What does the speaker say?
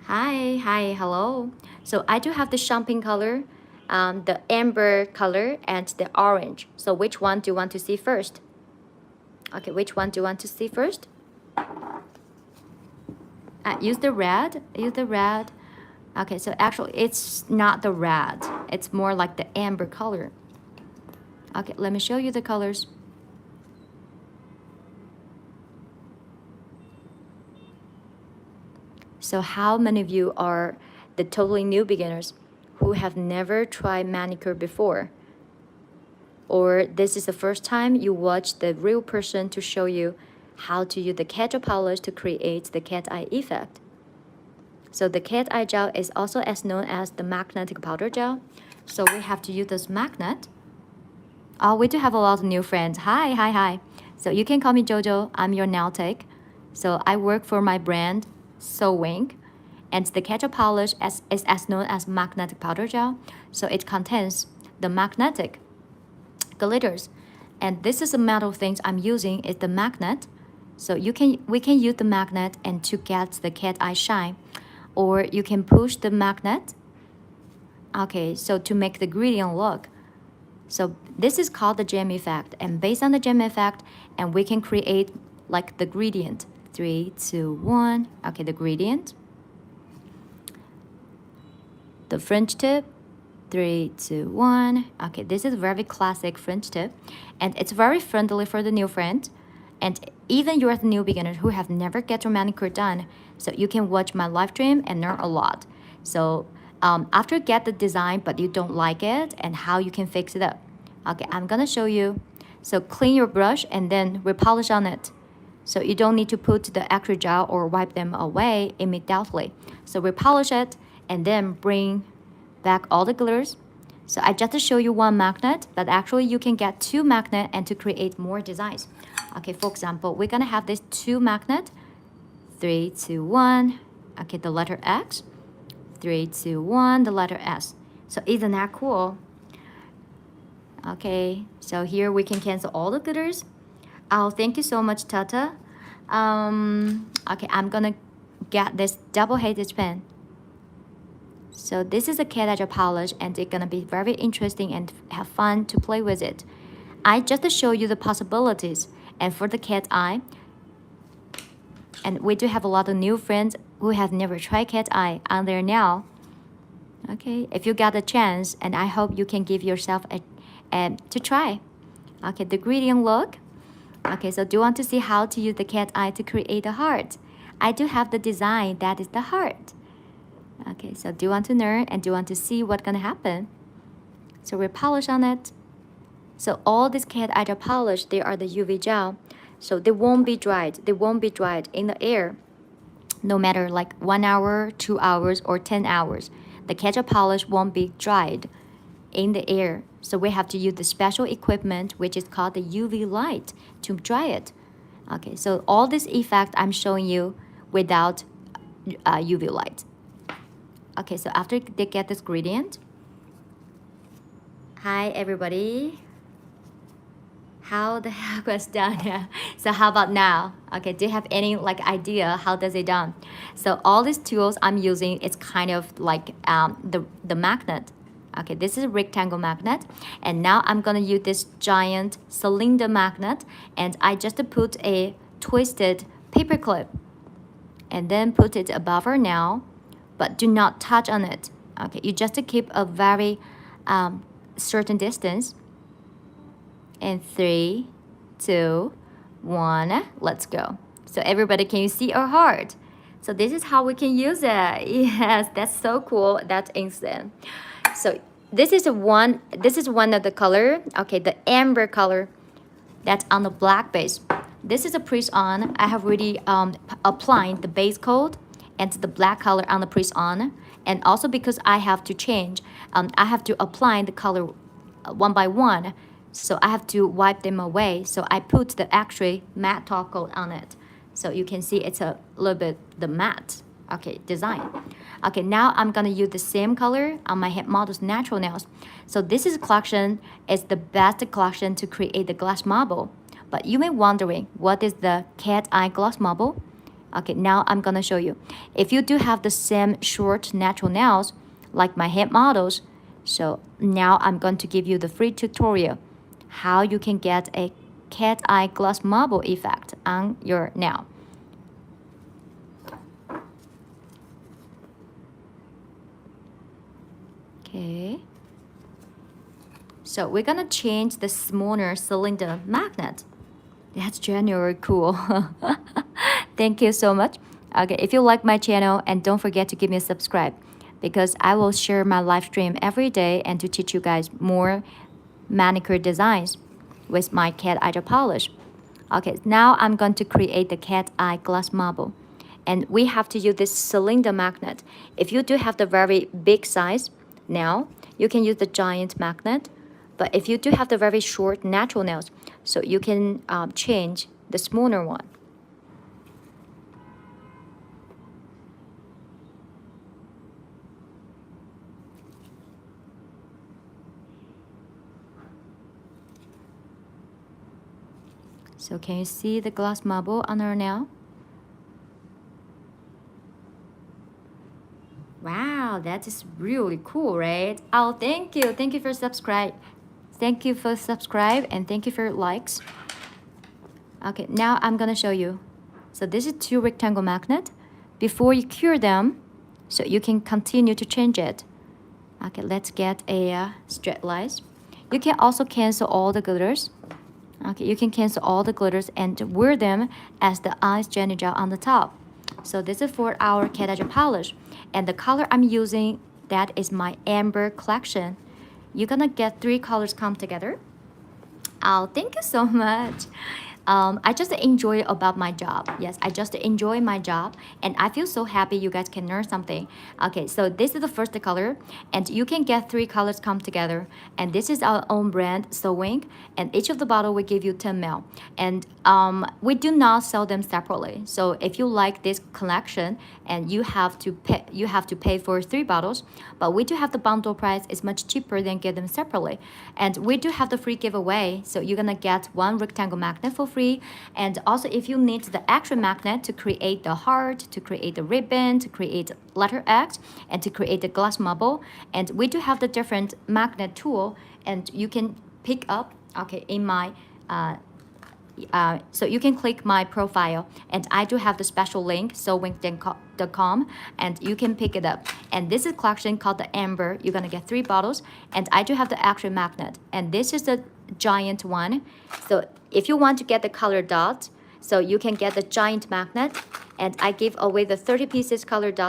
Hi, hello. So I do have the champagne color, the amber color, and the orange. So which one do you want to see first? Okay, which one do you want to see first? Use the red. Use the red. Okay, so actually it's not the red. It's more like the amber color. Okay, let me show you the colors. So how many of you are the totally new beginners who have never tried manicure before? Or this is the first time you watch the real person to show you how to use the cat eye polish to create the cat eye effect. So the cat eye gel is also as known as the magnetic powder gel. So we have to use this magnet. Oh, we do have a lot of new friends. Hi. So you can call me Jojo. I'm your nail tech. So I work for my brand, Sewing. And the cat eye polish is as known as magnetic powder gel. So it contains the magnetic glitters, and this is the metal things I'm using is the magnet. So we can use the magnet and to get the cat eye shine, or you can push the magnet. Okay, so to make the gradient look. So this is called the gem effect, and based on the gem effect, and we can create like the gradient. 3, 2, 1. Okay, the gradient, the French tip. 3, 2, 1. Okay, this is very classic French tip, and it's very friendly for the new friend, and even you're the new beginner who have never get your manicure done, so you can watch my live stream and learn a lot. So after get the design but you don't like it and how you can fix it up. Okay, I'm gonna show you. So clean your brush and then repolish on it. So you don't need to put the extra gel or wipe them away immediately. So repolish it and then bring back all the glitters. So I just show you one magnet, but actually you can get 2 magnets and to create more designs. Okay, for example, we're gonna have this 2 magnet. 3, 2, 1. Okay, the letter X. 3, 2, 1, the letter S. So isn't that cool? Okay, so here we can cancel all the glitters. Oh, thank you so much, Tata. Okay, I'm gonna get this double-headed pen. So this is a cat eye polish, and it's gonna be very interesting and have fun to play with it. I just show you the possibilities, and for the cat eye, and we do have a lot of new friends who have never tried cat eye on there now. Okay, if you got a chance, and I hope you can give yourself a to try. Okay, the gradient look. Okay, so do you want to see how to use the cat eye to create a heart? I do have the design that is the heart. Okay, so do you want to learn and do you want to see what's gonna happen? So we polish on it. So all this cat eye polish, they are the UV gel. So they won't be dried. They won't be dried in the air. No matter like 1 hour, 2 hours, or 10 hours. The cat eye polish won't be dried in the air. So we have to use the special equipment, which is called the UV light, to dry it. Okay, so all this effect I'm showing you without UV light. Okay, so after they get this gradient. Hi, everybody. How the heck was done? Yeah. So how about now? Okay, do you have any like idea how does it done? So all these tools I'm using, it's kind of like the magnet. Okay, this is a rectangle magnet, and now I'm gonna use this giant cylinder magnet, and I just put a twisted paper clip, and then put it above her now, but do not touch on it. Okay, you just keep a very certain distance. And 3, 2, 1, let's go. So everybody, can you see our heart? So this is how we can use it. Yes, that's so cool. That's instant. So this is one of the color. Okay, the amber color that's on the black base. This is a press-on. I have already applied the base coat and the black color on the press-on. And also because I have to change, I have to apply the color one by one. So I have to wipe them away. So I put the actual matte top coat on it. So you can see it's a little bit the matte, okay, design. Okay, now I'm gonna use the same color on my head model's natural nails. So this is collection is the best collection to create the glass marble. But you may wondering, what is the cat eye glass marble? Okay, now I'm gonna show you. If you do have the same short natural nails, like my head models, so now I'm going to give you the free tutorial how you can get a cat eye gloss marble effect on your nail. Okay. So we're gonna change the smaller cylinder magnet. That's genuinely cool. Thank you so much. Okay, if you like my channel, and don't forget to give me a subscribe, because I will share my live stream every day and to teach you guys more manicure designs with my cat eye gel polish. Okay, now I'm going to create the cat eye glass marble. And we have to use this cylinder magnet. If you do have the very big size nail, you can use the giant magnet. But if you do have the very short natural nails, so you can change the smaller one. So can you see the glass marble on our nail? Wow, that is really cool, right? Oh, thank you. Thank you for subscribe. Thank you for subscribe and thank you for likes. Okay, now I'm gonna show you. So this is 2 rectangle magnet. Before you cure them, so you can continue to change it. Okay, let's get a straight lines. You can also cancel all the glitters. Okay, you can cancel all the glitters and wear them as the ice jelly gel on the top. So this is for our cat eye gel polish. And the color I'm using, that is my amber collection. You're gonna get 3 colors come together. Oh, thank you so much. I just enjoy about my job. Yes, I just enjoy my job, and I feel so happy you guys can learn something. Okay, so this is the first color, and you can get 3 colors come together. And this is our own brand, Sewing, and each of the bottle will give you 10 ml. And we do not sell them separately. So if you like this collection, and you have to pay for 3 bottles, but we do have the bundle price. It's much cheaper than get them separately. And we do have the free giveaway, so you're gonna get 1 rectangle magnet for free. And also, if you need the extra magnet to create the heart, to create the ribbon, to create letter X, and to create the glass marble, and we do have the different magnet tool, and you can pick up, okay, in my so you can click my profile, and I do have the special link, sewing.com, and you can pick it up. And this is collection called the Amber. You're gonna get 3 bottles, and I do have the extra magnet, and this is the giant one. So if you want to get the color dot, so you can get the giant magnet, and I give away the 30 pieces color dot